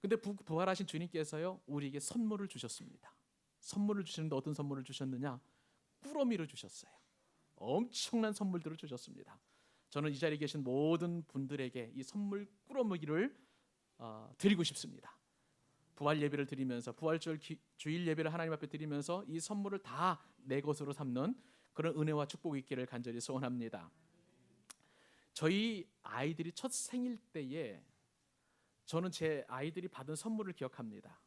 근데 부활하신 주님께서요 우리에게 선물을 주셨습니다. 선물을 주시는데 어떤 선물을 주셨느냐? 꾸러미를 주셨어요. 엄청난 선물들을 주셨습니다. 저는 이 자리에 계신 모든 분들에게 이 선물 꾸러미를 드리고 싶습니다. 부활 예배를 드리면서 주일 예배를 하나님 앞에 드리면서 이 선물을 다 내 것으로 삼는 그런 은혜와 축복이 있기를 간절히 소원합니다. 저희 아이들이 첫 생일 때에 저는 제 아이들이 받은 선물을 기억합니다.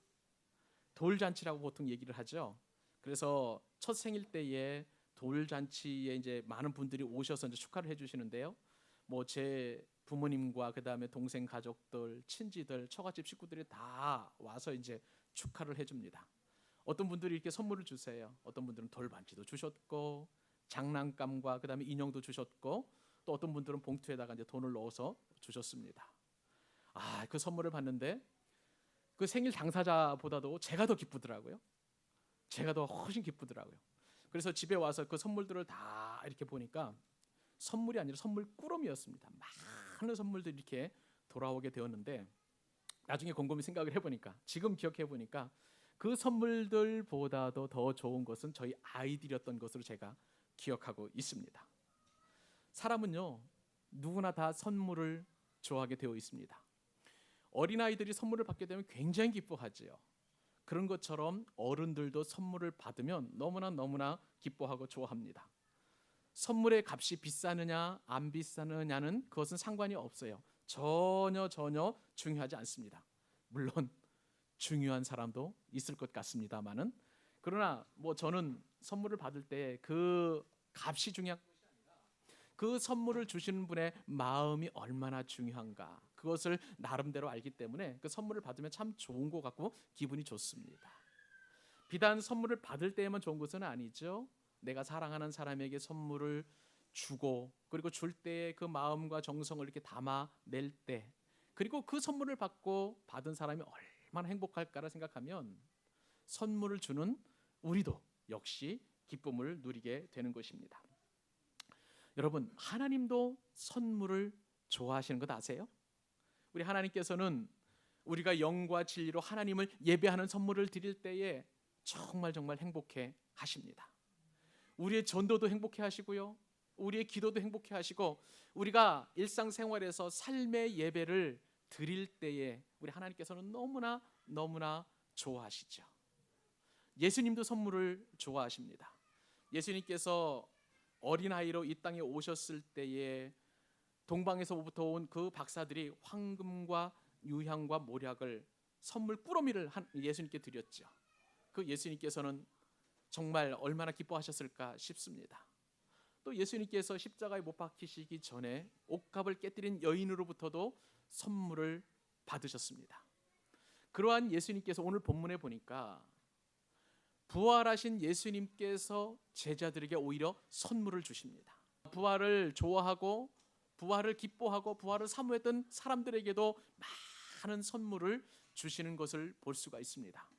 돌잔치라고 보통 얘기를 하죠. 그래서 첫 생일 때에 돌잔치에 이제 많은 분들이 오셔서 이제 축하를 해주시는데요. 뭐 제 부모님과 그 다음에 동생 가족들, 친지들, 처갓집 식구들이 다 와서 이제 축하를 해줍니다. 어떤 분들이 이렇게 선물을 주세요. 어떤 분들은 돌반지도 주셨고, 장난감과 그 다음에 인형도 주셨고, 또 어떤 분들은 봉투에다가 이제 돈을 넣어서 주셨습니다. 그 선물을 받는데 그 생일 당사자보다도 제가 더 기쁘더라고요. 제가 더 훨씬 기쁘더라고요. 그래서 집에 와서 그 선물들을 다 이렇게 보니까 선물이 아니라 선물 꾸러미였습니다. 많은 선물들이 이렇게 돌아오게 되었는데 나중에 곰곰이 생각을 해보니까 지금 기억해보니까 그 선물들보다도 더 좋은 것은 저희 아이들이었던 것으로 제가 기억하고 있습니다. 사람은요 누구나 다 선물을 좋아하게 되어 있습니다. 어린아이들이 선물을 받게 되면 굉장히 기뻐하지요. 그런 것처럼 어른들도 선물을 받으면 너무나 기뻐하고 좋아합니다. 선물의 값이 비싸느냐 안 비싸느냐는 그것은 상관이 없어요. 전혀 중요하지 않습니다. 물론 중요한 사람도 있을 것 같습니다만은, 그러나 뭐 저는 선물을 받을 때 그 값이 중요한 것이 아니라 그 선물을 주시는 분의 마음이 얼마나 중요한가, 그것을 나름대로 알기 때문에 그 선물을 받으면 참 좋은 것 같고 기분이 좋습니다. 비단 선물을 받을 때에만 좋은 것은 아니죠. 내가 사랑하는 사람에게 선물을 주고 그리고 줄 때의 그 마음과 정성을 이렇게 담아낼 때, 그리고 그 선물을 받고 받은 사람이 얼마나 행복할까를 생각하면 선물을 주는 우리도 역시 기쁨을 누리게 되는 것입니다. 여러분, 하나님도 선물을 좋아하시는 것 아세요? 우리 하나님께서는 우리가 영과 진리로 하나님을 예배하는 선물을 드릴 때에 정말 행복해 하십니다. 우리의 전도도 행복해 하시고요, 우리의 기도도 행복해 하시고, 우리가 일상생활에서 삶의 예배를 드릴 때에 우리 하나님께서는 너무나 좋아하시죠. 예수님도 선물을 좋아하십니다. 예수님께서 어린아이로 이 땅에 오셨을 때에 동방에서부터 온 그 박사들이 황금과 유향과 모략을 선물 꾸러미를 예수님께 드렸죠. 그 예수님께서는 정말 얼마나 기뻐하셨을까 싶습니다. 또 예수님께서 십자가에 못 박히시기 전에 옷값을 깨뜨린 여인으로부터도 선물을 받으셨습니다. 그러한 예수님께서 오늘 본문에 보니까 부활하신 예수님께서 제자들에게 오히려 선물을 주십니다. 부활을 좋아하고 부활을 기뻐하고 부활을 사모했던 사람들에게도 많은 선물을 주시는 것을 볼 수가 있습니다.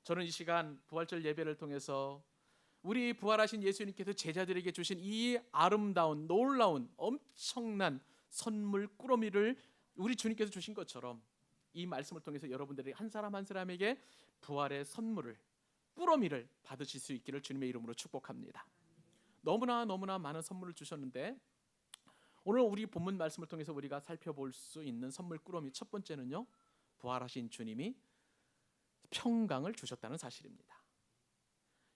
저는 이 시간 부활절 예배를 통해서 우리 부활하신 예수님께서 제자들에게 주신 이 아름다운 놀라운 엄청난 선물 꾸러미를 우리 주님께서 주신 것처럼 이 말씀을 통해서 여러분들이 한 사람 한 사람에게 부활의 선물을, 꾸러미를 받으실 수 있기를 주님의 이름으로 축복합니다. 너무나 많은 선물을 주셨는데 오늘 우리 본문 말씀을 통해서 우리가 살펴볼 수 있는 선물 꾸러미 첫 번째는요, 부활하신 주님이 평강을 주셨다는 사실입니다.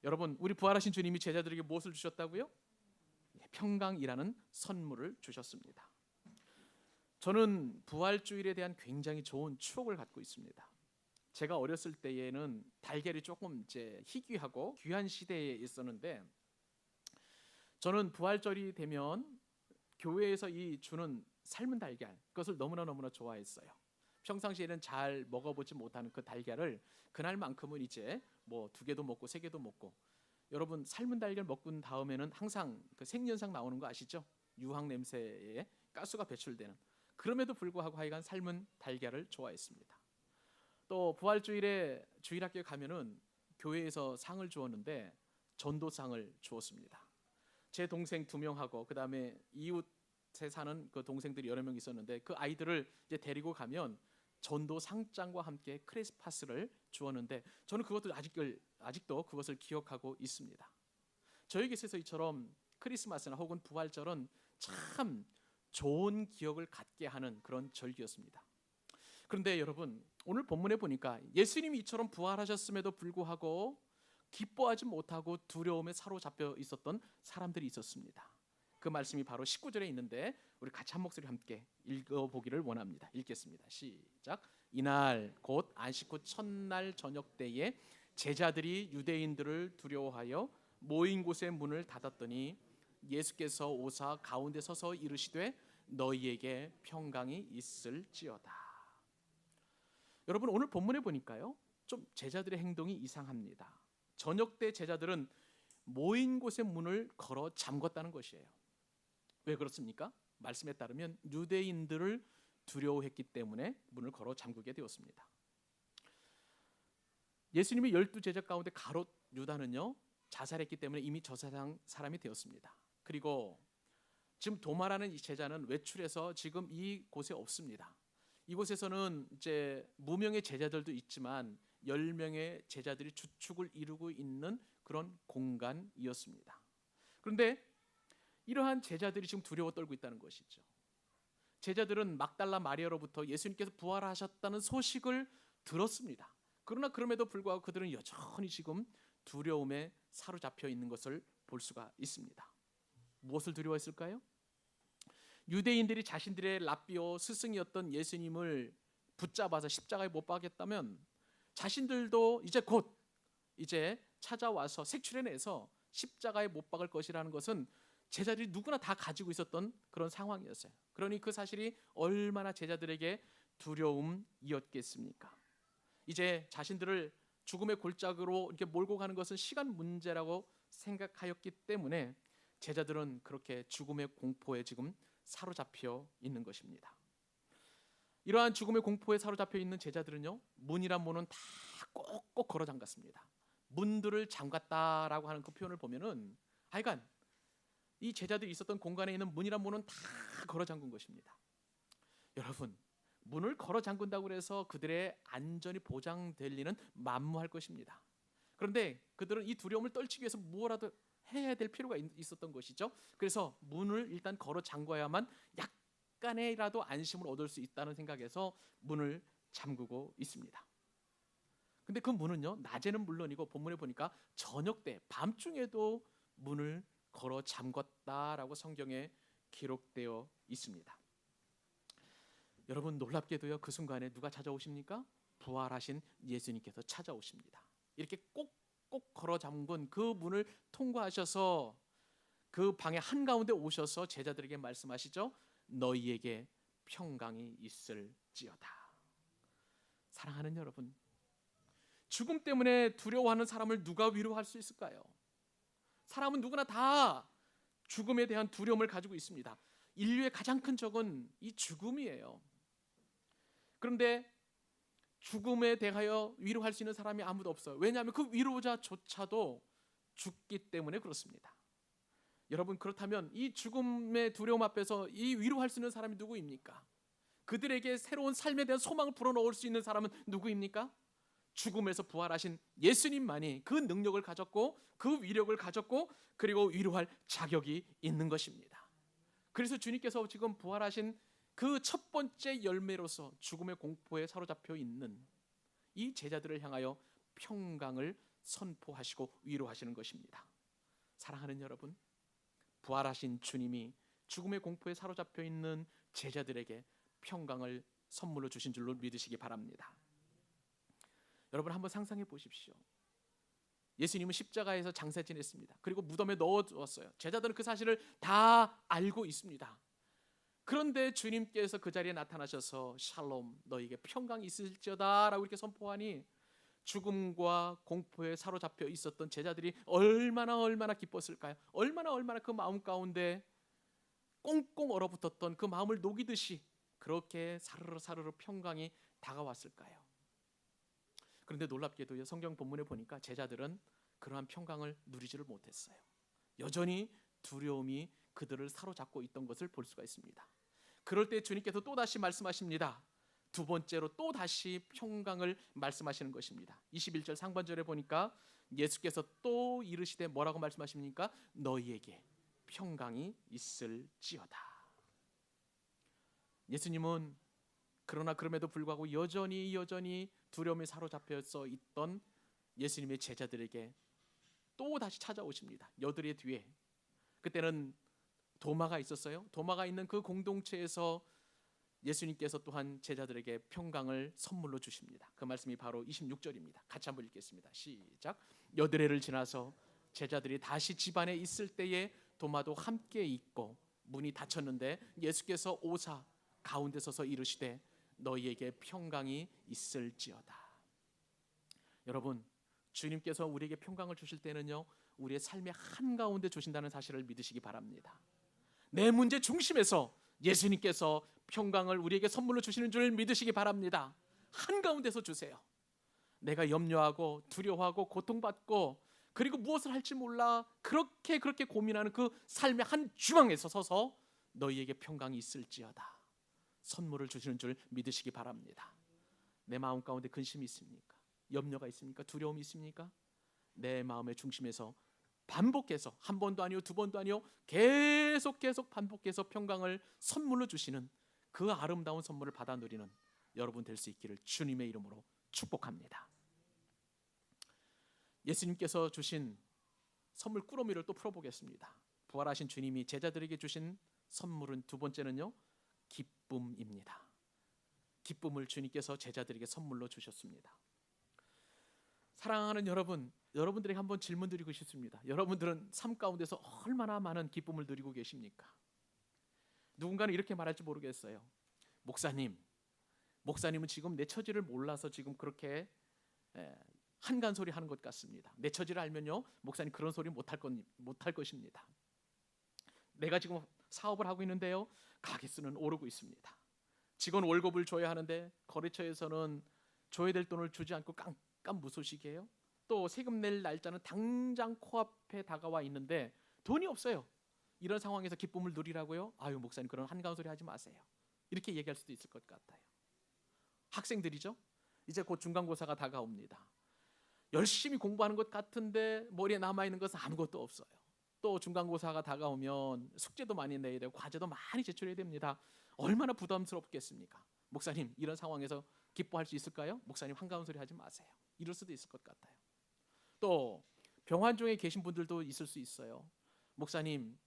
여러분, 우리 부활하신 주님이 제자들에게 무엇을 주셨다고요? 평강이라는 선물을 주셨습니다. 저는 부활주일에 대한 굉장히 좋은 추억을 갖고 있습니다. 제가 어렸을 때에는 달걀이 조금 이제 희귀하고 귀한 시대에 있었는데, 저는 부활절이 되면 교회에서 이 주는 삶은 달걀, 그것을 너무나 좋아했어요. 평상시에는 잘 먹어보지 못하는 그 달걀을 그날만큼은 이제 뭐 2개도 먹고 3개도 먹고, 여러분 삶은 달걀 먹고 난 다음에는 항상 그 생연상 나오는 거 아시죠? 유황 냄새에 가스가 배출되는, 그럼에도 불구하고 하여간 삶은 달걀을 좋아했습니다. 또 부활주일에 주일학교에 가면은 교회에서 상을 주었는데 전도상을 주었습니다. 제 동생 2명하고 그 다음에 이웃에 사는 그 동생들이 여러 명 있었는데 그 아이들을 이제 데리고 가면 전도 상장과 함께 크리스마스를 주었는데 저는 그것도 아직도 그것을 기억하고 있습니다. 저에게 있어서 이처럼 크리스마스나 혹은 부활절은 참 좋은 기억을 갖게 하는 그런 절기였습니다. 그런데 여러분, 오늘 본문에 보니까 예수님이 이처럼 부활하셨음에도 불구하고 기뻐하지 못하고 두려움에 사로잡혀 있었던 사람들이 있었습니다. 그 말씀이 바로 19절에 있는데 우리 같이 한 목소리 함께 읽어보기를 원합니다. 읽겠습니다. 시작. 이날 곧 안식 후 첫날 저녁 때에 제자들이 유대인들을 두려워하여 모인 곳의 문을 닫았더니 예수께서 오사 가운데 서서 이르시되 너희에게 평강이 있을지어다. 여러분, 오늘 본문에 보니까요, 좀 제자들의 행동이 이상합니다. 저녁 때 제자들은 모인 곳의 문을 걸어 잠궜다는 것이에요. 왜 그렇습니까? 말씀에 따르면 유대인들을 두려워했기 때문에 문을 걸어 잠그게 되었습니다. 예수님의 12제자 가운데 가롯 유다는요, 자살했기 때문에 이미 저 세상 사람이 되었습니다. 그리고 지금 도마라는 이 제자는 외출해서 지금 이곳에 없습니다. 이곳에서는 이제 무명의 제자들도 있지만 10명의 제자들이 주축을 이루고 있는 그런 공간이었습니다. 그런데 이러한 제자들이 지금 두려워 떨고 있다는 것이죠. 제자들은 막달라 마리아로부터 예수님께서 부활하셨다는 소식을 들었습니다. 그러나 그럼에도 불구하고 그들은 여전히 지금 두려움에 사로잡혀 있는 것을 볼 수가 있습니다. 무엇을 두려워했을까요? 유대인들이 자신들의 랍비오 스승이었던 예수님을 붙잡아서 십자가에 못 박겠다면 자신들도 이제 찾아와서 색출해내서 십자가에 못 박을 것이라는 것은 제자들이 누구나 다 가지고 있었던 그런 상황이었어요. 그러니 그 사실이 얼마나 제자들에게 두려움이었겠습니까? 이제 자신들을 죽음의 골짜기로 이렇게 몰고 가는 것은 시간 문제라고 생각하였기 때문에 제자들은 그렇게 죽음의 공포에 지금 사로잡혀 있는 것입니다. 이러한 죽음의 공포에 사로잡혀 있는 제자들은요, 문이란 문은 다 꼭꼭 걸어 잠갔습니다. 문들을 잠갔다라고 하는 그 표현을 보면은 하여간 이 제자들이 있었던 공간에 있는 문이란 문은 다 걸어 잠근 것입니다. 여러분, 문을 걸어 잠근다고 해서 그들의 안전이 보장될 리는 만무할 것입니다. 그런데 그들은 이 두려움을 떨치기 위해서 무엇라도 해야 될 필요가 있었던 것이죠. 그래서 문을 일단 걸어 잠궈야만 약간의라도 안심을 얻을 수 있다는 생각에서 문을 잠그고 있습니다. 근데 그 문은요, 낮에는 물론이고 본문에 보니까 저녁 때 밤중에도 문을 걸어 잠궜다라고 성경에 기록되어 있습니다. 여러분, 놀랍게도요, 그 순간에 누가 찾아오십니까? 부활하신 예수님께서 찾아오십니다. 이렇게 꼭꼭 걸어 잠근 그 문을 통과하셔서 그 방의 한가운데 오셔서 제자들에게 말씀하시죠. 너희에게 평강이 있을지어다. 사랑하는 여러분, 죽음 때문에 두려워하는 사람을 누가 위로할 수 있을까요? 사람은 누구나 다 죽음에 대한 두려움을 가지고 있습니다. 인류의 가장 큰 적은 이 죽음이에요. 그런데 죽음에 대하여 위로할 수 있는 사람이 아무도 없어요. 왜냐하면 그 위로자조차도 죽기 때문에 그렇습니다. 여러분, 그렇다면 이 죽음의 두려움 앞에서 이 위로할 수 있는 사람이 누구입니까? 그들에게 새로운 삶에 대한 소망을 불어넣을 수 있는 사람은 누구입니까? 죽음에서 부활하신 예수님만이 그 능력을 가졌고 그 위력을 가졌고 그리고 위로할 자격이 있는 것입니다. 그래서 주님께서 지금 부활하신 그 첫 번째 열매로서 죽음의 공포에 사로잡혀 있는 이 제자들을 향하여 평강을 선포하시고 위로하시는 것입니다. 사랑하는 여러분, 부활하신 주님이 죽음의 공포에 사로잡혀 있는 제자들에게 평강을 선물로 주신 줄로 믿으시기 바랍니다. 여러분, 한번 상상해 보십시오. 예수님은 십자가에서 장사 지냈습니다. 그리고 무덤에 넣어두었어요. 제자들은 그 사실을 다 알고 있습니다. 그런데 주님께서 그 자리에 나타나셔서 샬롬, 너에게 평강이 있을지어다 라고 이렇게 선포하니 죽음과 공포에 사로잡혀 있었던 제자들이 얼마나 기뻤을까요? 얼마나 그 마음 가운데 꽁꽁 얼어붙었던 그 마음을 녹이듯이 그렇게 사르르 평강이 다가왔을까요? 그런데 놀랍게도 성경 본문에 보니까 제자들은 그러한 평강을 누리지를 못했어요. 여전히 두려움이 그들을 사로잡고 있던 것을 볼 수가 있습니다. 그럴 때 주님께서 또다시 말씀하십니다. 두 번째로 또 다시 평강을 말씀하시는 것입니다. 21절 상반절에 보니까 예수께서 또 이르시되 뭐라고 말씀하십니까? 너희에게 평강이 있을지어다. 예수님은 그러나 그럼에도 불구하고 여전히 두려움에 사로잡혀서 있던 예수님의 제자들에게 또 다시 찾아오십니다. 여드레 뒤에. 그때는 도마가 있었어요. 도마가 있는 그 공동체에서 예수님께서 또한 제자들에게 평강을 선물로 주십니다. 그 말씀이 바로 26절입니다. 같이 한번 읽겠습니다. 시작. 여드레를 지나서 제자들이 다시 집안에 있을 때에 도마도 함께 있고 문이 닫혔는데 예수께서 오사 가운데 서서 이르시되 너희에게 평강이 있을지어다. 여러분, 주님께서 우리에게 평강을 주실 때는요, 우리의 삶의 한가운데 주신다는 사실을 믿으시기 바랍니다. 내 문제 중심에서 예수님께서 평강을 우리에게 선물로 주시는 줄 믿으시기 바랍니다. 한가운데서 주세요. 내가 염려하고 두려워하고 고통받고 그리고 무엇을 할지 몰라 그렇게 고민하는 그 삶의 한 중앙에서 서서 너희에게 평강이 있을지어다 선물을 주시는 줄 믿으시기 바랍니다. 내 마음 가운데 근심이 있습니까? 염려가 있습니까? 두려움이 있습니까? 내 마음의 중심에서 반복해서 한 번도 아니요 두 번도 아니요 계속 반복해서 평강을 선물로 주시는 그 아름다운 선물을 받아 누리는 여러분 될 수 있기를 주님의 이름으로 축복합니다. 예수님께서 주신 선물 꾸러미를 또 풀어보겠습니다. 부활하신 주님이 제자들에게 주신 선물은 두 번째는요, 기쁨입니다. 기쁨을 주님께서 제자들에게 선물로 주셨습니다. 사랑하는 여러분, 여러분들에게 한번 질문 드리고 싶습니다. 여러분들은 삶 가운데서 얼마나 많은 기쁨을 누리고 계십니까? 누군가는 이렇게 말할지 모르겠어요. 목사님은 지금 내 처지를 몰라서 지금 그렇게 한간 소리 하는 것 같습니다. 내 처지를 알면요, 목사님 그런 소리 못할 것입니다. 내가 지금 사업을 하고 있는데요, 가게수는 오르고 있습니다. 직원 월급을 줘야 하는데 거래처에서는 줘야 될 돈을 주지 않고 깜깜무소식이에요. 또 세금 낼 날짜는 당장 코앞에 다가와 있는데 돈이 없어요. 이런 상황에서 기쁨을 누리라고요? 아유, 목사님 그런 한가운 소리 하지 마세요. 이렇게 얘기할 수도 있을 것 같아요. 학생들이죠. 이제 곧 중간고사가 다가옵니다. 열심히 공부하는 것 같은데 머리에 남아있는 것은 아무것도 없어요. 또 중간고사가 다가오면 숙제도 많이 내야 되고 과제도 많이 제출해야 됩니다. 얼마나 부담스럽겠습니까? 목사님 이런 상황에서 기뻐할 수 있을까요? 목사님 한가운 소리 하지 마세요. 이럴 수도 있을 것 같아요. 또 병환 중에 계신 분들도 있을 수 있어요. 목사님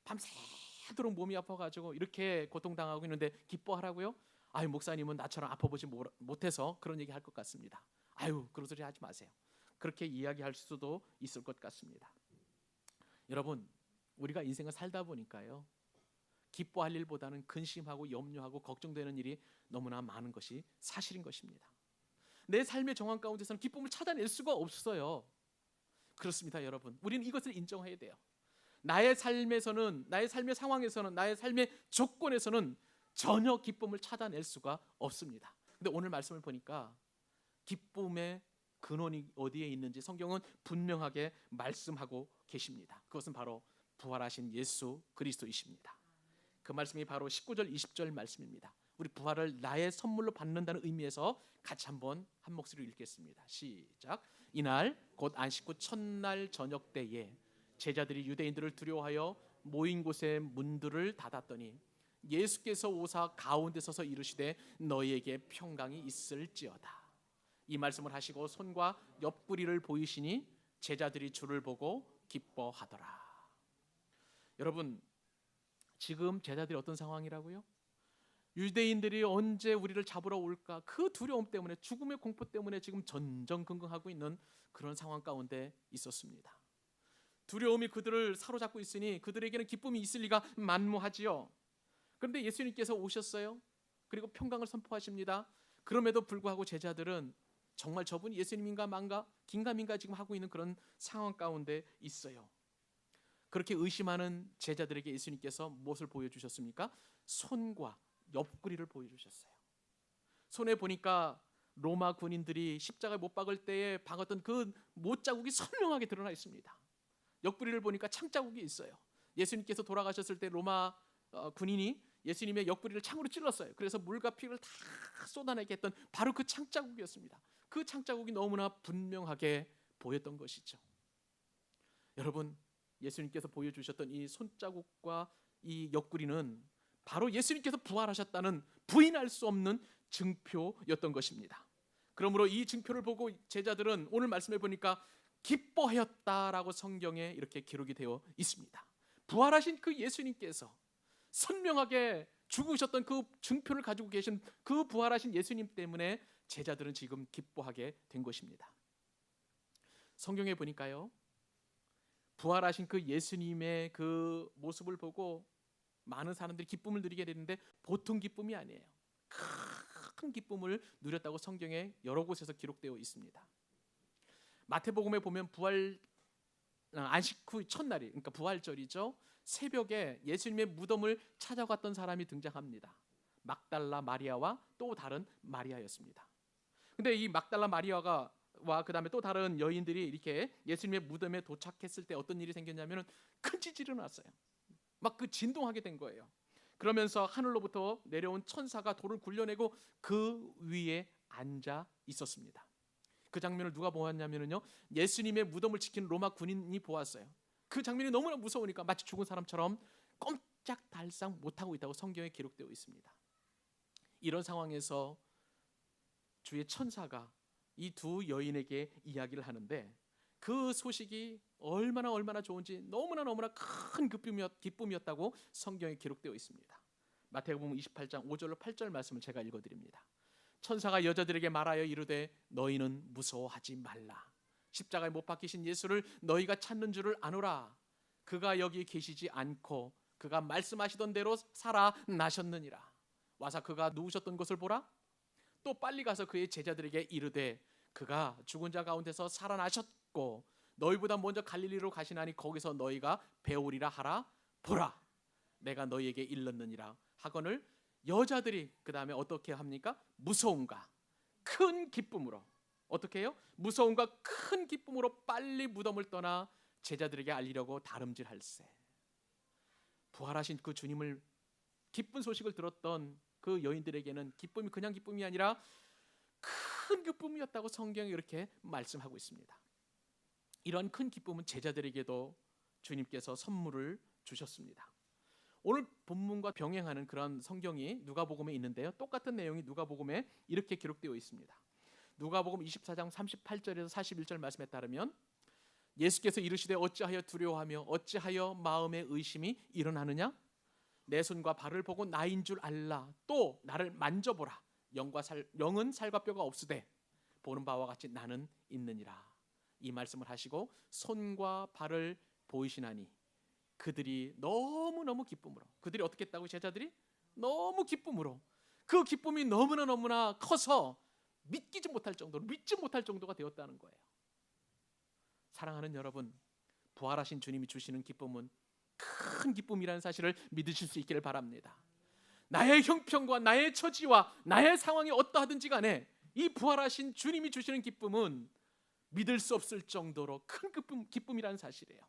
밤새도록 몸이 아파가지고 이렇게 고통당하고 있는데 기뻐하라고요? 아유, 목사님은 나처럼 아파보지 못해서 그런 얘기 할 것 같습니다. 아유, 그런 소리 하지 마세요. 그렇게 이야기할 수도 있을 것 같습니다. 여러분, 우리가 인생을 살다 보니까요, 기뻐할 일보다는 근심하고 염려하고 걱정되는 일이 너무나 많은 것이 사실인 것입니다. 내 삶의 정황 가운데서는 기쁨을 찾아낼 수가 없어요. 그렇습니다, 여러분. 우리는 이것을 인정해야 돼요. 나의 삶에서는, 나의 삶의 상황에서는, 나의 삶의 조건에서는 전혀 기쁨을 찾아낼 수가 없습니다. 근데 오늘 말씀을 보니까 기쁨의 근원이 어디에 있는지 성경은 분명하게 말씀하고 계십니다. 그것은 바로 부활하신 예수 그리스도이십니다. 그 말씀이 바로 19절 20절 말씀입니다. 우리 부활을 나의 선물로 받는다는 의미에서 같이 한번 한 목소리로 읽겠습니다. 시작. 이날 곧 안식 후 첫날 저녁 때에 제자들이 유대인들을 두려워하여 모인 곳의 문들을 닫았더니 예수께서 오사 가운데 서서 이르시되 너희에게 평강이 있을지어다. 이 말씀을 하시고 손과 옆구리를 보이시니 제자들이 주를 보고 기뻐하더라. 여러분, 지금 제자들이 어떤 상황이라고요? 유대인들이 언제 우리를 잡으러 올까? 그 두려움 때문에, 죽음의 공포 때문에 지금 전전긍긍하고 있는 그런 상황 가운데 있었습니다. 두려움이 그들을 사로잡고 있으니 그들에게는 기쁨이 있을 리가 만무하지요. 그런데 예수님께서 오셨어요. 그리고 평강을 선포하십니다. 그럼에도 불구하고 제자들은 정말 저분이 예수님인가 만가 긴가민가 지금 하고 있는 그런 상황 가운데 있어요. 그렇게 의심하는 제자들에게 예수님께서 무엇을 보여주셨습니까? 손과 옆구리를 보여주셨어요. 손에 보니까 로마 군인들이 십자가에 못 박을 때에 박았던 그 못자국이 선명하게 드러나 있습니다. 옆구리를 보니까 창자국이 있어요. 예수님께서 돌아가셨을 때 로마 군인이 예수님의 옆구리를 창으로 찔렀어요. 그래서 물과 피를 다 쏟아내게 했던 바로 그 창자국이었습니다. 그 창자국이 너무나 분명하게 보였던 것이죠. 여러분, 예수님께서 보여주셨던 이 손자국과 이 옆구리는 바로 예수님께서 부활하셨다는 부인할 수 없는 증표였던 것입니다. 그러므로 이 증표를 보고 제자들은 오늘 말씀해 보니까 기뻐하였다라고 성경에 이렇게 기록이 되어 있습니다. 부활하신 그 예수님께서 선명하게 죽으셨던 그 증표를 가지고 계신 그 부활하신 예수님 때문에 제자들은 지금 기뻐하게 된 것입니다. 성경에 보니까요, 부활하신 그 예수님의 그 모습을 보고 많은 사람들이 기쁨을 누리게 되는데 보통 기쁨이 아니에요. 큰 기쁨을 누렸다고 성경에 여러 곳에서 기록되어 있습니다. 마태복음에 보면 안식 후 첫날이, 그러니까 부활절이죠. 새벽에 예수님의 무덤을 찾아갔던 사람이 등장합니다. 막달라 마리아와 또 다른 마리아였습니다. 근데 이 막달라 마리아와 그다음에 또 다른 여인들이 이렇게 예수님의 무덤에 도착했을 때 어떤 일이 생겼냐면 큰 지진이 일어났어요. 막 그 진동하게 된 거예요. 그러면서 하늘로부터 내려온 천사가 돌을 굴려내고 그 위에 앉아 있었습니다. 그 장면을 누가 보았냐면요, 예수님의 무덤을 지키는 로마 군인이 보았어요. 그 장면이 너무나 무서우니까 마치 죽은 사람처럼 꼼짝달싹 못하고 있다고 성경에 기록되어 있습니다. 이런 상황에서 주의 천사가 이 두 여인에게 이야기를 하는데 그 소식이 얼마나 좋은지 너무나 큰 기쁨이었다고 성경에 기록되어 있습니다. 마태복음 28장 5절로 8절 말씀을 제가 읽어드립니다. 천사가 여자들에게 말하여 이르되 너희는 무서워하지 말라. 십자가에 못 박히신 예수를 너희가 찾는 줄을 아노라. 그가 여기 계시지 않고 그가 말씀하시던 대로 살아나셨느니라. 와서 그가 누우셨던 것을 보라. 또 빨리 가서 그의 제자들에게 이르되 그가 죽은 자 가운데서 살아나셨고 너희보다 먼저 갈릴리로 가시나니 거기서 너희가 배우리라 하라. 보라, 내가 너희에게 일렀느니라 하거늘 여자들이 그 다음에 어떻게 합니까? 무서움과 큰 기쁨으로, 어떻게 해요? 무서움과 큰 기쁨으로 빨리 무덤을 떠나 제자들에게 알리려고 다름질할세. 부활하신 그 주님을 기쁜 소식을 들었던 그 여인들에게는 기쁨이 그냥 기쁨이 아니라 큰 기쁨이었다고 성경이 이렇게 말씀하고 있습니다. 이런 큰 기쁨은 제자들에게도 주님께서 선물을 주셨습니다. 오늘 본문과 병행하는 그런 성경이 누가복음에 있는데요, 똑같은 내용이 누가복음에 이렇게 기록되어 있습니다. 누가복음 24장 38절에서 41절 말씀에 따르면 예수께서 이르시되 어찌하여 두려워하며 어찌하여 마음에 의심이 일어나느냐? 내 손과 발을 보고 나인 줄 알라. 또 나를 만져보라. 영은 살과 뼈가 없으되 보는 바와 같이 나는 있느니라. 이 말씀을 하시고 손과 발을 보이시나니 그들이 너무너무 기쁨으로, 그들이 어떻게 했다고? 제자들이 너무 기쁨으로, 그 기쁨이 너무나 커서 믿지 못할 정도가 되었다는 거예요. 사랑하는 여러분, 부활하신 주님이 주시는 기쁨은 큰 기쁨이라는 사실을 믿으실 수 있기를 바랍니다. 나의 형편과 나의 처지와 나의 상황이 어떠하든지 간에 이 부활하신 주님이 주시는 기쁨은 믿을 수 없을 정도로 큰 기쁨이라는 사실이에요.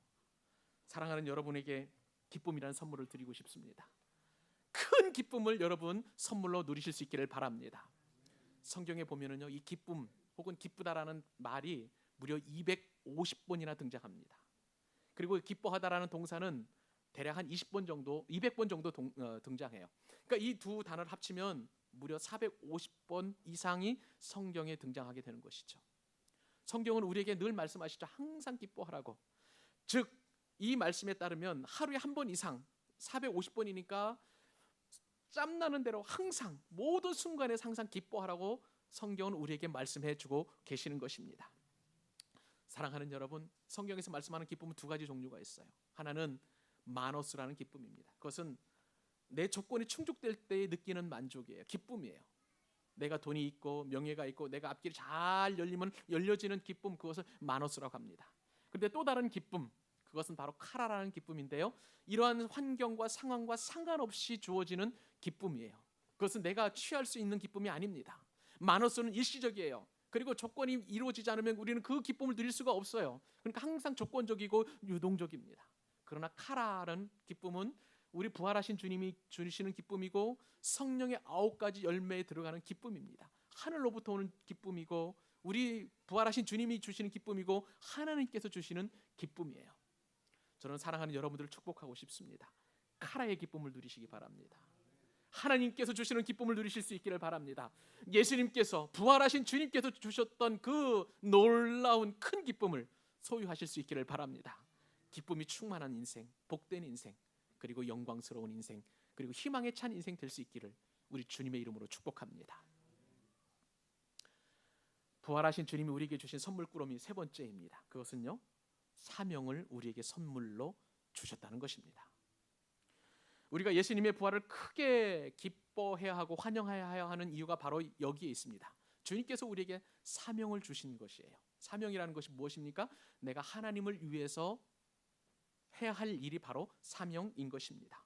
사랑하는 여러분에게 기쁨이라는 선물을 드리고 싶습니다. 큰 기쁨을 여러분 선물로 누리실 수 있기를 바랍니다. 성경에 보면은요, 이 기쁨 혹은 기쁘다라는 말이 무려 250번이나 등장합니다. 그리고 기뻐하다라는 동사는 대략 한 20번 정도, 200번 정도 등장해요. 그러니까 이 두 단어를 합치면 무려 450번 이상이 성경에 등장하게 되는 것이죠. 성경은 우리에게 늘 말씀하시죠. 항상 기뻐하라고. 즉 이 말씀에 따르면 하루에 한 번 이상 450번이니까 짬나는 대로 항상 모든 순간에 항상 기뻐하라고 성경은 우리에게 말씀해 주고 계시는 것입니다. 사랑하는 여러분, 성경에서 말씀하는 기쁨은 두 가지 종류가 있어요. 하나는 마노스라는 기쁨입니다. 그것은 내 조건이 충족될 때에 느끼는 만족이에요. 기쁨이에요. 내가 돈이 있고 명예가 있고 내가 앞길이 잘 열리면 열려지는 기쁨, 그것을 마노스라고 합니다. 그런데 또 다른 기쁨, 그것은 바로 카라라는 기쁨인데요, 이러한 환경과 상황과 상관없이 주어지는 기쁨이에요. 그것은 내가 취할 수 있는 기쁨이 아닙니다. 마노스는 일시적이에요. 그리고 조건이 이루어지지 않으면 우리는 그 기쁨을 누릴 수가 없어요. 그러니까 항상 조건적이고 유동적입니다. 그러나 카라라는 기쁨은 우리 부활하신 주님이 주시는 기쁨이고 성령의 9가지 열매에 들어가는 기쁨입니다. 하늘로부터 오는 기쁨이고 우리 부활하신 주님이 주시는 기쁨이고 하나님께서 주시는 기쁨이에요. 저는 사랑하는 여러분들을 축복하고 싶습니다. 카라의 기쁨을 누리시기 바랍니다. 하나님께서 주시는 기쁨을 누리실 수 있기를 바랍니다. 예수님께서 부활하신 주님께서 주셨던 그 놀라운 큰 기쁨을 소유하실 수 있기를 바랍니다. 기쁨이 충만한 인생, 복된 인생, 그리고 영광스러운 인생, 그리고 희망에 찬 인생 될 수 있기를 우리 주님의 이름으로 축복합니다. 부활하신 주님이 우리에게 주신 선물 꾸러미 세 번째입니다. 그것은요, 사명을 우리에게 선물로 주셨다는 것입니다. 우리가 예수님의 부활을 크게 기뻐해야 하고 환영해야 하는 이유가 바로 여기에 있습니다. 주님께서 우리에게 사명을 주신 것이에요. 사명이라는 것이 무엇입니까? 내가 하나님을 위해서 해야 할 일이 바로 사명인 것입니다.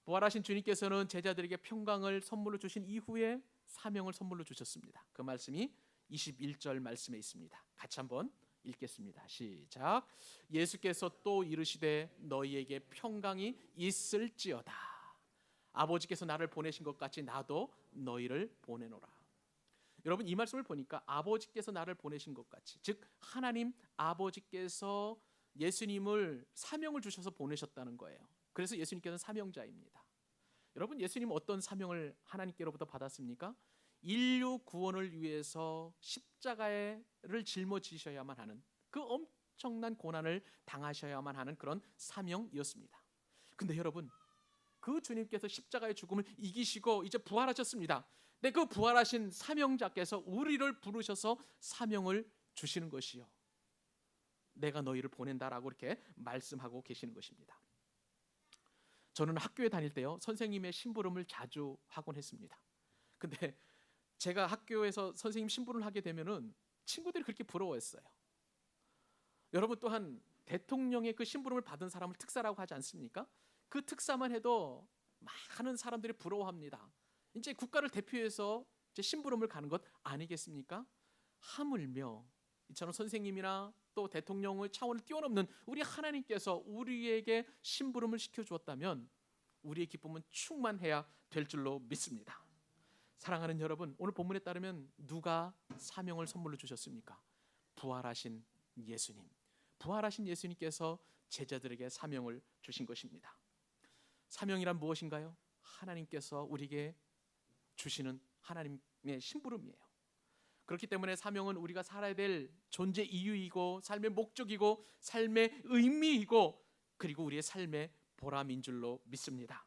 부활하신 주님께서는 제자들에게 평강을 선물로 주신 이후에 사명을 선물로 주셨습니다. 그 말씀이 21절 말씀에 있습니다. 같이 한번 읽겠습니다. 시작. 예수께서 또 이르시되 너희에게 평강이 있을지어다. 아버지께서 나를 보내신 것 같이 나도 너희를 보내노라. 여러분, 이 말씀을 보니까 아버지께서 나를 보내신 것 같이, 즉 하나님 아버지께서 예수님을 사명을 주셔서 보내셨다는 거예요. 그래서 예수님께서는 사명자입니다. 여러분, 예수님은 어떤 사명을 하나님께로부터 받았습니까? 인류 구원을 위해서 십자가를 짊어지셔야만 하는 그 엄청난 고난을 당하셔야만 하는 그런 사명이었습니다. 근데 여러분, 그 주님께서 십자가의 죽음을 이기시고 이제 부활하셨습니다. 근데 그 부활하신 사명자께서 우리를 부르셔서 사명을 주시는 것이요, 내가 너희를 보낸다라고 이렇게 말씀하고 계시는 것입니다. 저는 학교에 다닐 때요, 선생님의 심부름을 자주 하곤 했습니다. 근데 제가 학교에서 선생님 심부름을 하게 되면은 친구들이 그렇게 부러워했어요. 여러분 또한 대통령의 그 심부름을 받은 사람을 특사라고 하지 않습니까? 그 특사만 해도 많은 사람들이 부러워합니다. 이제 국가를 대표해서 이제 심부름을 가는 것 아니겠습니까? 하물며 이처럼 선생님이나 또 대통령의 차원을 뛰어넘는 우리 하나님께서 우리에게 심부름을 시켜주었다면 우리의 기쁨은 충만해야 될 줄로 믿습니다. 사랑하는 여러분, 오늘 본문에 따르면 누가 사명을 선물로 주셨습니까? 부활하신 예수님. 부활하신 예수님께서 제자들에게 사명을 주신 것입니다. 사명이란 무엇인가요? 하나님께서 우리에게 주시는 하나님의 심부름이에요. 그렇기 때문에 사명은 우리가 살아야 될 존재 이유이고 삶의 목적이고 삶의 의미이고 그리고 우리의 삶의 보람인 줄로 믿습니다.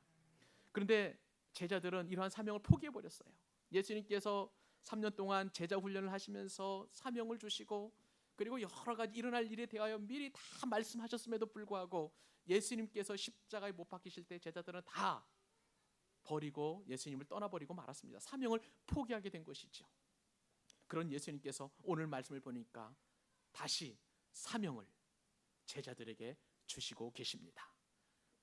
그런데 제자들은 이러한 사명을 포기해버렸어요. 예수님께서 3년 동안 제자 훈련을 하시면서 사명을 주시고 그리고 여러 가지 일어날 일에 대하여 미리 다 말씀하셨음에도 불구하고 예수님께서 십자가에 못 박히실 때 제자들은 다 버리고 예수님을 떠나버리고 말았습니다. 사명을 포기하게 된 것이죠. 그런 예수님께서 오늘 말씀을 보니까 다시 사명을 제자들에게 주시고 계십니다.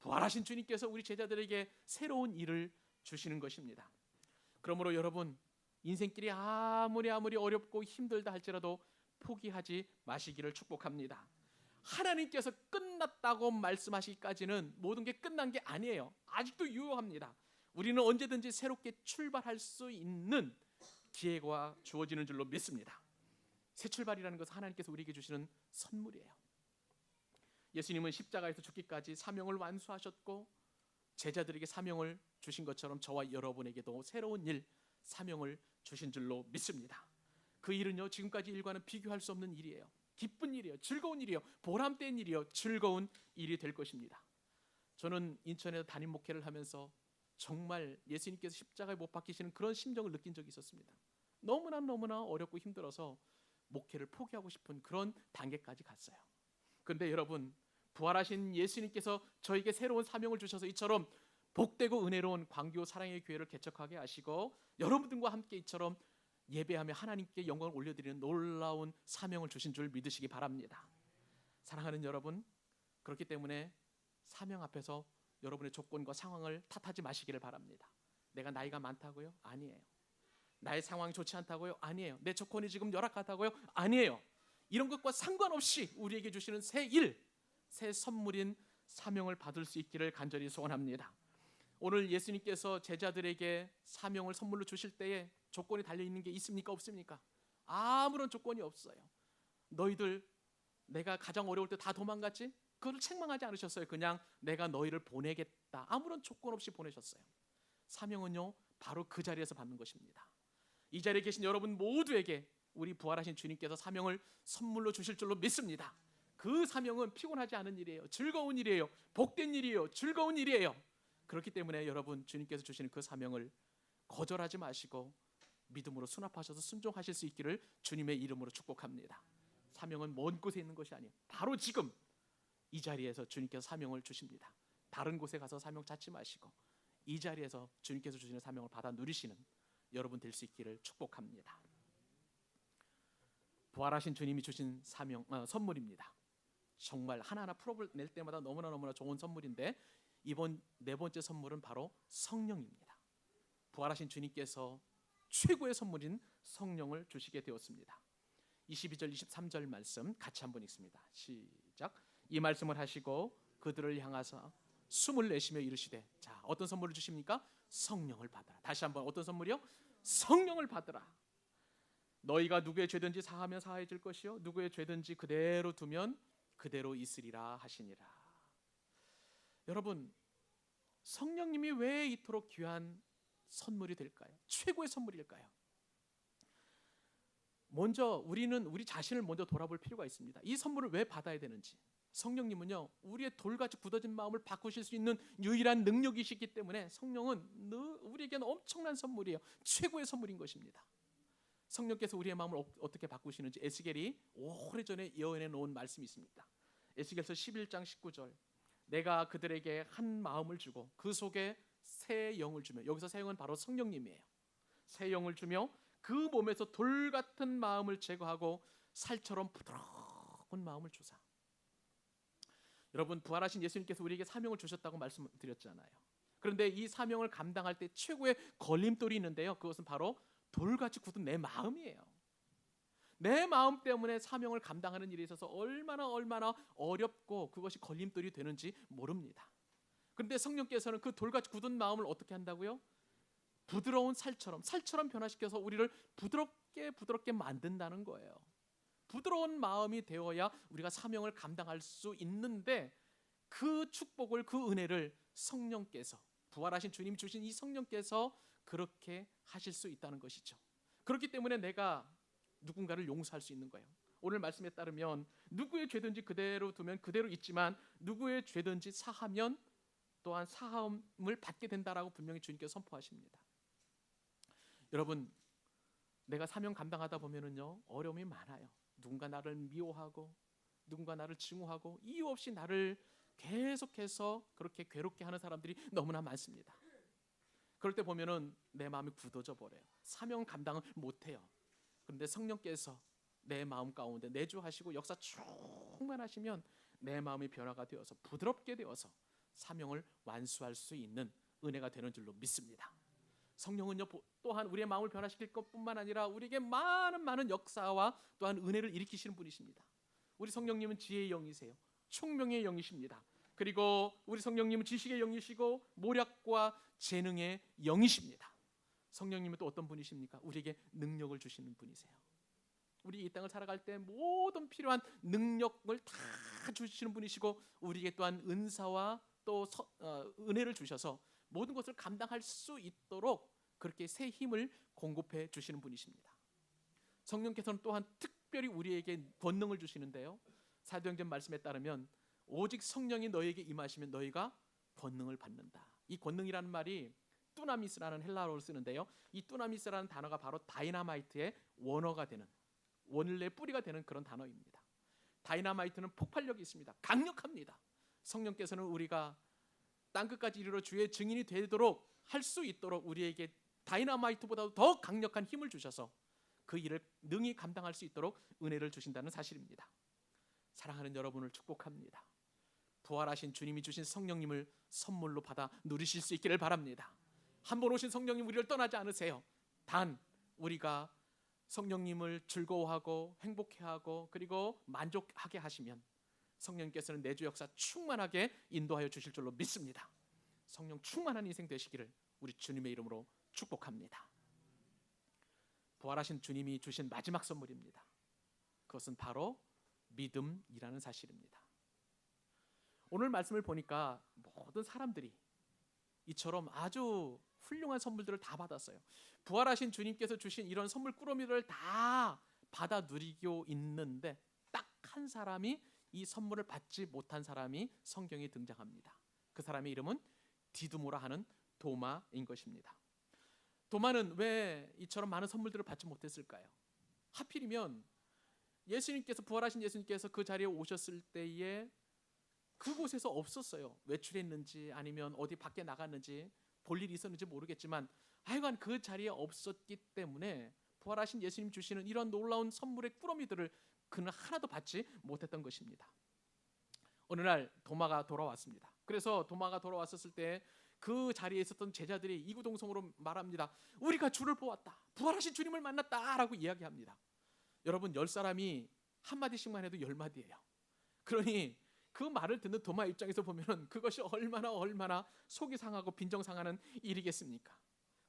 부활하신 주님께서 우리 제자들에게 새로운 일을 주시는 것입니다. 그러므로 여러분, 인생길이 아무리 어렵고 힘들다 할지라도 포기하지 마시기를 축복합니다. 하나님께서 끝났다고 말씀하시기까지는 모든 게 끝난 게 아니에요. 아직도 유효합니다. 우리는 언제든지 새롭게 출발할 수 있는 기회가 주어지는 줄로 믿습니다. 새 출발이라는 것은 하나님께서 우리에게 주시는 선물이에요. 예수님은 십자가에서 죽기까지 사명을 완수하셨고 제자들에게 사명을 주신 것처럼 저와 여러분에게도 새로운 일, 사명을 주신 줄로 믿습니다. 그 일은요, 지금까지 일과는 비교할 수 없는 일이에요. 기쁜 일이에요. 즐거운 일이에요. 보람된 일이에요. 즐거운 일이 될 것입니다. 저는 인천에서 담임 목회를 하면서 정말 예수님께서 십자가에 못 박히시는 그런 심정을 느낀 적이 있었습니다. 너무나 어렵고 힘들어서 목회를 포기하고 싶은 그런 단계까지 갔어요. 그런데 여러분, 부활하신 예수님께서 저에게 새로운 사명을 주셔서 이처럼 복되고 은혜로운 광교 사랑의 교회를 개척하게 하시고 여러분들과 함께 이처럼 예배하며 하나님께 영광을 올려드리는 놀라운 사명을 주신 줄 믿으시기 바랍니다. 사랑하는 여러분, 그렇기 때문에 사명 앞에서 여러분의 조건과 상황을 탓하지 마시기를 바랍니다. 내가 나이가 많다고요? 아니에요. 나의 상황이 좋지 않다고요? 아니에요. 내 조건이 지금 열악하다고요? 아니에요. 이런 것과 상관없이 우리에게 주시는 새 일, 새 선물인 사명을 받을 수 있기를 간절히 소원합니다. 오늘 예수님께서 제자들에게 사명을 선물로 주실 때에 조건이 달려있는 게 있습니까? 없습니까? 아무런 조건이 없어요. 너희들 내가 가장 어려울 때 다 도망갔지? 그걸 책망하지 않으셨어요. 그냥 내가 너희를 보내겠다. 아무런 조건 없이 보내셨어요. 사명은요, 바로 그 자리에서 받는 것입니다. 이 자리에 계신 여러분 모두에게 우리 부활하신 주님께서 사명을 선물로 주실 줄로 믿습니다. 그 사명은 피곤하지 않은 일이에요. 즐거운 일이에요. 복된 일이에요. 즐거운 일이에요. 그렇기 때문에 여러분, 주님께서 주시는 그 사명을 거절하지 마시고 믿음으로 수납하셔서 순종하실 수 있기를 주님의 이름으로 축복합니다. 사명은 먼 곳에 있는 것이 아니에요. 바로 지금 이 자리에서 주님께서 사명을 주십니다. 다른 곳에 가서 사명 찾지 마시고 이 자리에서 주님께서 주시는 사명을 받아 누리시는 여러분 될 수 있기를 축복합니다. 부활하신 주님이 주신 선물입니다. 정말 하나하나 풀어낼 때마다 너무나 좋은 선물인데, 이번 네 번째 선물은 바로 성령입니다. 부활하신 주님께서 최고의 선물인 성령을 주시게 되었습니다. 22절 23절 말씀 같이 한번 읽습니다. 시작. 이 말씀을 하시고 그들을 향하사 숨을 내쉬며 이르시되, 자, 어떤 선물을 주십니까? 성령을 받아라. 다시 한번, 어떤 선물이요? 성령을 받으라. 너희가 누구의 죄든지 사하면 사해질 것이요 누구의 죄든지 그대로 두면 그대로 있으리라 하시니라. 여러분, 성령님이 왜 이토록 귀한 선물이 될까요? 최고의 선물일까요? 먼저 우리는 우리 자신을 먼저 돌아볼 필요가 있습니다. 이 선물을 왜 받아야 되는지. 성령님은요, 우리의 돌같이 굳어진 마음을 바꾸실 수 있는 유일한 능력이시기 때문에 성령은 우리에게는 엄청난 선물이에요. 최고의 선물인 것입니다. 성령께서 우리의 마음을 어떻게 바꾸시는지 에스겔이 오래전에 예언해 놓은 말씀이 있습니다. 에스겔서 11장 19절. 내가 그들에게 한 마음을 주고 그 속에 새 영을 주며, 여기서 새 영은 바로 성령님이에요. 새 영을 주며 그 몸에서 돌 같은 마음을 제거하고 살처럼 부드러운 마음을 주사. 여러분, 부활하신 예수님께서 우리에게 사명을 주셨다고 말씀드렸잖아요. 그런데 이 사명을 감당할 때 최고의 걸림돌이 있는데요, 그것은 바로 돌같이 굳은 내 마음이에요. 내 마음 때문에 사명을 감당하는 일에 있어서 얼마나 어렵고 그것이 걸림돌이 되는지 모릅니다. 그런데 성령께서는 그 돌같이 굳은 마음을 어떻게 한다고요? 부드러운 살처럼 변화시켜서 우리를 부드럽게 만든다는 거예요. 부드러운 마음이 되어야 우리가 사명을 감당할 수 있는데, 그 축복을, 그 은혜를 성령께서, 부활하신 주님 주신 이 성령께서 그렇게 하실 수 있다는 것이죠. 그렇기 때문에 내가 누군가를 용서할 수 있는 거예요. 오늘 말씀에 따르면 누구의 죄든지 그대로 두면 그대로 있지만 누구의 죄든지 사하면 또한 사함을 받게 된다라고 분명히 주님께서 선포하십니다. 여러분, 내가 사명 감당하다 보면은요, 어려움이 많아요. 누군가 나를 미워하고 누군가 나를 증오하고 이유 없이 나를 계속해서 그렇게 괴롭게 하는 사람들이 너무나 많습니다. 그럴 때 보면은 내 마음이 굳어져 버려요. 사명 감당을 못해요. 그런데 성령께서 내 마음 가운데 내주하시고 역사 충만하시면 내 마음이 변화가 되어서 부드럽게 되어서 사명을 완수할 수 있는 은혜가 되는 줄로 믿습니다. 성령은요, 또한 우리의 마음을 변화시킬 것뿐만 아니라 우리에게 많은 역사와 또한 은혜를 일으키시는 분이십니다. 우리 성령님은 지혜의 영이세요. 총명의 영이십니다. 그리고 우리 성령님은 지식의 영이시고 모략과 재능의 영이십니다. 성령님은 또 어떤 분이십니까? 우리에게 능력을 주시는 분이세요. 우리 이 땅을 살아갈 때 모든 필요한 능력을 다 주시는 분이시고 우리에게 또한 은사와 또 은혜를 주셔서 모든 것을 감당할 수 있도록 그렇게 새 힘을 공급해 주시는 분이십니다. 성령께서는 또한 특별히 우리에게 권능을 주시는데요, 사도행전 말씀에 따르면 오직 성령이 너희에게 임하시면 너희가 권능을 받는다. 이 권능이라는 말이 뚜나미스라는 헬라어를 쓰는데요, 이 뚜나미스라는 단어가 바로 다이나마이트의 원어가 되는, 원래의 뿌리가 되는 그런 단어입니다. 다이나마이트는 폭발력이 있습니다. 강력합니다. 성령께서는 우리가 땅끝까지 이르러 주의 증인이 되도록 할 수 있도록 우리에게 다이나마이트보다도 더 강력한 힘을 주셔서 그 일을 능히 감당할 수 있도록 은혜를 주신다는 사실입니다. 사랑하는 여러분을 축복합니다. 부활하신 주님이 주신 성령님을 선물로 받아 누리실 수 있기를 바랍니다. 한 번 오신 성령님 우리를 떠나지 않으세요. 단 우리가 성령님을 즐거워하고 행복해하고 그리고 만족하게 하시면 성령님께서는 내주 역사 충만하게 인도하여 주실 줄로 믿습니다. 성령 충만한 인생 되시기를 우리 주님의 이름으로 축복합니다. 부활하신 주님이 주신 마지막 선물입니다. 그것은 바로 믿음이라는 사실입니다. 오늘 말씀을 보니까 모든 사람들이 이처럼 아주 훌륭한 선물들을 다 받았어요. 부활하신 주님께서 주신 이런 선물 꾸러미를 다 받아 누리고 있는데 딱 한 사람이 이 선물을 받지 못한 사람이 성경에 등장합니다. 그 사람의 이름은 디두모라 하는 도마인 것입니다. 도마는 왜 이처럼 많은 선물들을 받지 못했을까요? 하필이면 예수님께서 부활하신 예수님께서 그 자리에 오셨을 때에 그곳에서 없었어요. 외출했는지 아니면 어디 밖에 나갔는지 볼 일이 있었는지 모르겠지만 하여간 그 자리에 없었기 때문에 부활하신 예수님 주시는 이런 놀라운 선물의 꾸러미들을 그는 하나도 받지 못했던 것입니다. 어느 날 도마가 돌아왔습니다. 그래서 도마가 돌아왔었을 때 그 자리에 있었던 제자들이 이구동성으로 말합니다. 우리가 주를 보았다. 부활하신 주님을 만났다 라고 이야기합니다. 여러분 10사람이 한마디씩만 해도 10마디예요. 그러니 그 말을 듣는 도마 입장에서 보면 그것이 얼마나 속이 상하고 빈정상하는 일이겠습니까?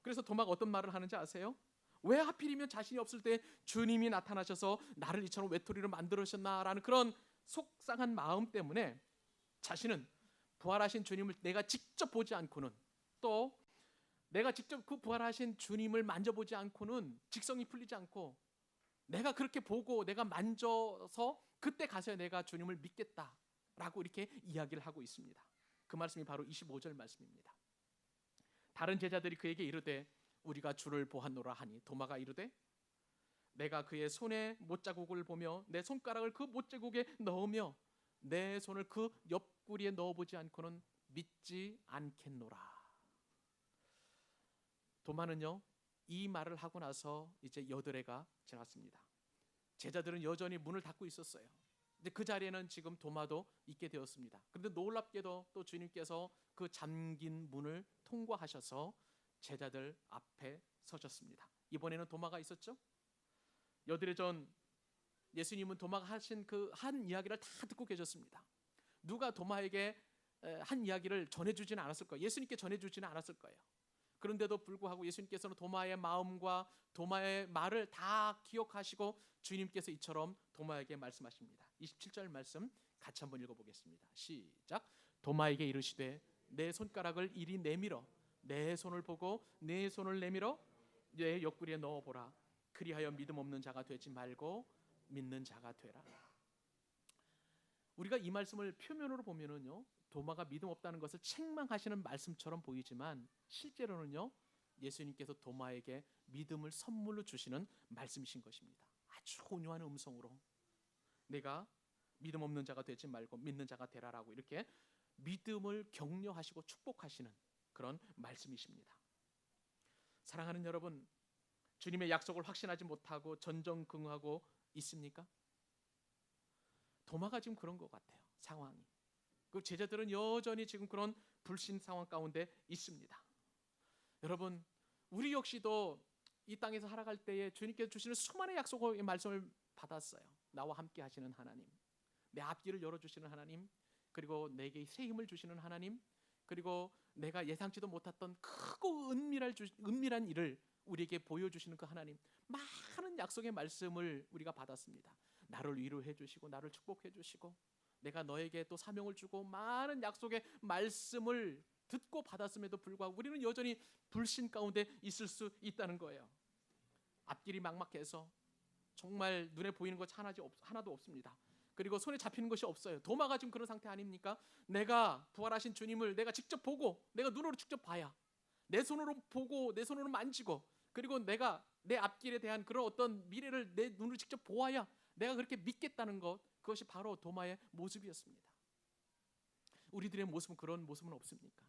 그래서 도마가 어떤 말을 하는지 아세요? 왜 하필이면 자신이 없을 때 주님이 나타나셔서 나를 이처럼 외톨이로 만들으셨나라는 그런 속상한 마음 때문에 자신은 부활하신 주님을 내가 직접 보지 않고는, 또 내가 직접 그 부활하신 주님을 만져보지 않고는 직성이 풀리지 않고, 내가 그렇게 보고 내가 만져서 그때 가서야 내가 주님을 믿겠다라고 이렇게 이야기를 하고 있습니다. 그 말씀이 바로 25절 말씀입니다. 다른 제자들이 그에게 이르되 우리가 주를 보았노라 하니 도마가 이르되 내가 그의 손에 못자국을 보며 내 손가락을 그 못자국에 넣으며 내 손을 그 옆구리에 넣어보지 않고는 믿지 않겠노라. 도마는요 이 말을 하고 나서 이제 여드레가 지났습니다. 제자들은 여전히 문을 닫고 있었어요. 근데 그 자리에는 지금 도마도 있게 되었습니다. 그런데 놀랍게도 또 주님께서 그 잠긴 문을 통과하셔서 제자들 앞에 서셨습니다. 이번에는 도마가 있었죠. 여드레 전 예수님은 도마가 하신 그 한 이야기를 다 듣고 계셨습니다. 누가 도마에게 한 이야기를 전해주지는 않았을 거예요. 예수님께 전해주지는 않았을 거예요. 그런데도 불구하고 예수님께서는 도마의 마음과 도마의 말을 다 기억하시고 주님께서 이처럼 도마에게 말씀하십니다. 27절 말씀 같이 한번 읽어보겠습니다. 시작. 도마에게 이르시되 내 손가락을 이리 내밀어 내 손을 보고 내 손을 내밀어 내 옆구리에 넣어보라. 그리하여 믿음 없는 자가 되지 말고 믿는 자가 되라. 우리가 이 말씀을 표면으로 보면은요 도마가 믿음 없다는 것을 책망하시는 말씀처럼 보이지만 실제로는요 예수님께서 도마에게 믿음을 선물로 주시는 말씀이신 것입니다. 아주 온유한 음성으로 내가 믿음 없는 자가 되지 말고 믿는 자가 되라라고 이렇게 믿음을 격려하시고 축복하시는 그런 말씀이십니다. 사랑하는 여러분, 주님의 약속을 확신하지 못하고 전전긍긍하고 있습니까? 도마가 지금 그런 것 같아요. 상황이. 그 제자들은 여전히 지금 그런 불신 상황 가운데 있습니다. 여러분, 우리 역시도 이 땅에서 살아갈 때에 주님께서 주시는 수많은 약속의 말씀을 받았어요. 나와 함께 하시는 하나님, 내 앞길을 열어주시는 하나님, 그리고 내게 새 힘을 주시는 하나님, 그리고 내가 예상치도 못했던 크고 은밀한 일을 우리에게 보여주시는 그 하나님, 많은 약속의 말씀을 우리가 받았습니다. 나를 위로해 주시고 나를 축복해 주시고 내가 너에게 또 사명을 주고 많은 약속의 말씀을 듣고 받았음에도 불구하고 우리는 여전히 불신 가운데 있을 수 있다는 거예요. 앞길이 막막해서 정말 눈에 보이는 것 하나도 없습니다. 그리고 손에 잡히는 것이 없어요. 도마가 지금 그런 상태 아닙니까? 내가 부활하신 주님을 내가 직접 보고 내가 눈으로 직접 봐야, 내 손으로 보고 내 손으로 만지고, 그리고 내가 내 앞길에 대한 그런 어떤 미래를 내 눈으로 직접 보아야 내가 그렇게 믿겠다는 것, 그것이 바로 도마의 모습이었습니다. 우리들의 모습은 그런 모습은 없습니까?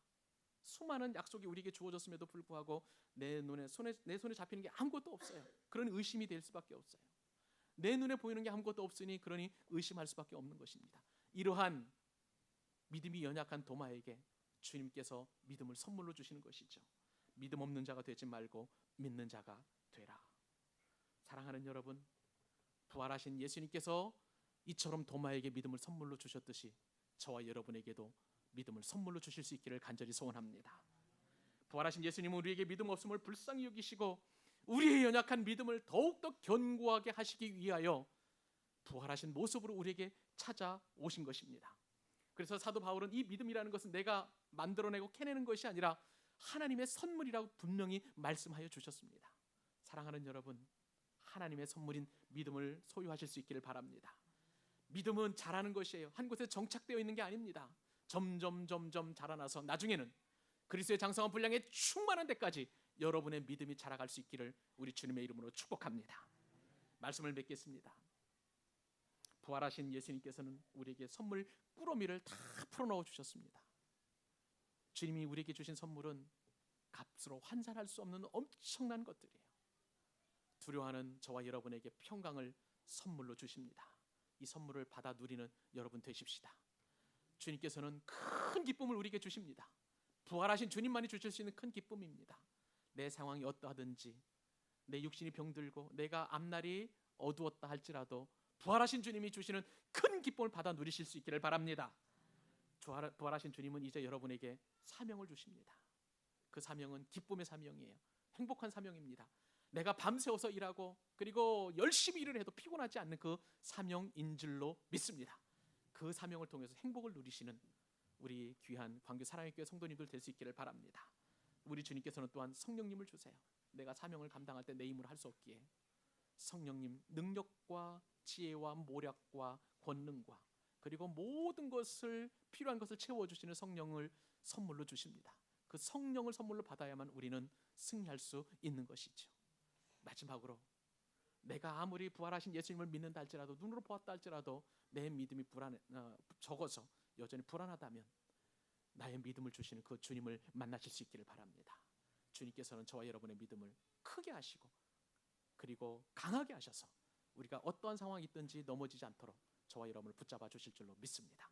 수많은 약속이 우리에게 주어졌음에도 불구하고 내 손에 잡히는 게 아무것도 없어요. 그런 의심이 될 수밖에 없어요. 내 눈에 보이는 게 아무것도 없으니 그러니 의심할 수밖에 없는 것입니다. 이러한 믿음이 연약한 도마에게 주님께서 믿음을 선물로 주시는 것이죠. 믿음 없는 자가 되지 말고 믿는 자가 되라. 사랑하는 여러분, 부활하신 예수님께서 이처럼 도마에게 믿음을 선물로 주셨듯이 저와 여러분에게도 믿음을 선물로 주실 수 있기를 간절히 소원합니다. 부활하신 예수님은 우리에게 믿음 없음을 불쌍히 여기시고 우리의 연약한 믿음을 더욱더 견고하게 하시기 위하여 부활하신 모습으로 우리에게 찾아오신 것입니다. 그래서 사도 바울은 이 믿음이라는 것은 내가 만들어내고 캐내는 것이 아니라 하나님의 선물이라고 분명히 말씀하여 주셨습니다. 사랑하는 여러분, 하나님의 선물인 믿음을 소유하실 수 있기를 바랍니다. 믿음은 자라는 것이에요. 한 곳에 정착되어 있는 게 아닙니다. 점점 자라나서 나중에는 그리스도의 장성한 분량에 충만한 데까지 여러분의 믿음이 자라갈 수 있기를 우리 주님의 이름으로 축복합니다. 말씀을 맺겠습니다. 부활하신 예수님께서는 우리에게 선물 꾸러미를 다 풀어넣어 주셨습니다. 주님이 우리에게 주신 선물은 값으로 환산할 수 없는 엄청난 것들이에요. 두려워하는 저와 여러분에게 평강을 선물로 주십니다. 이 선물을 받아 누리는 여러분 되십시다. 주님께서는 큰 기쁨을 우리에게 주십니다. 부활하신 주님만이 주실 수 있는 큰 기쁨입니다. 내 상황이 어떠하든지, 내 육신이 병들고 내가 앞날이 어두웠다 할지라도 부활하신 주님이 주시는 큰 기쁨을 받아 누리실 수 있기를 바랍니다. 부활하신 주님은 이제 여러분에게 사명을 주십니다. 그 사명은 기쁨의 사명이에요. 행복한 사명입니다. 내가 밤새워서 일하고 그리고 열심히 일을 해도 피곤하지 않는 그 사명인 줄로 믿습니다. 그 사명을 통해서 행복을 누리시는 우리 귀한 광교 사랑의 교회 성도님들 될 수 있기를 바랍니다. 우리 주님께서는 또한 성령님을 주세요. 내가 사명을 감당할 때 내 힘으로 할 수 없기에 성령님 능력과 지혜와 모략과 권능과 그리고 모든 것을 필요한 것을 채워주시는 성령을 선물로 주십니다. 그 성령을 선물로 받아야만 우리는 승리할 수 있는 것이죠. 마지막으로 내가 아무리 부활하신 예수님을 믿는다 할지라도 눈으로 보았다 할지라도 내 믿음이 적어서 여전히 불안하다면 나의 믿음을 주시는 그 주님을 만나실 수 있기를 바랍니다. 주님께서는 저와 여러분의 믿음을 크게 하시고 그리고 강하게 하셔서 우리가 어떠한 상황이 있든지 넘어지지 않도록 저와 여러분을 붙잡아 주실 줄로 믿습니다.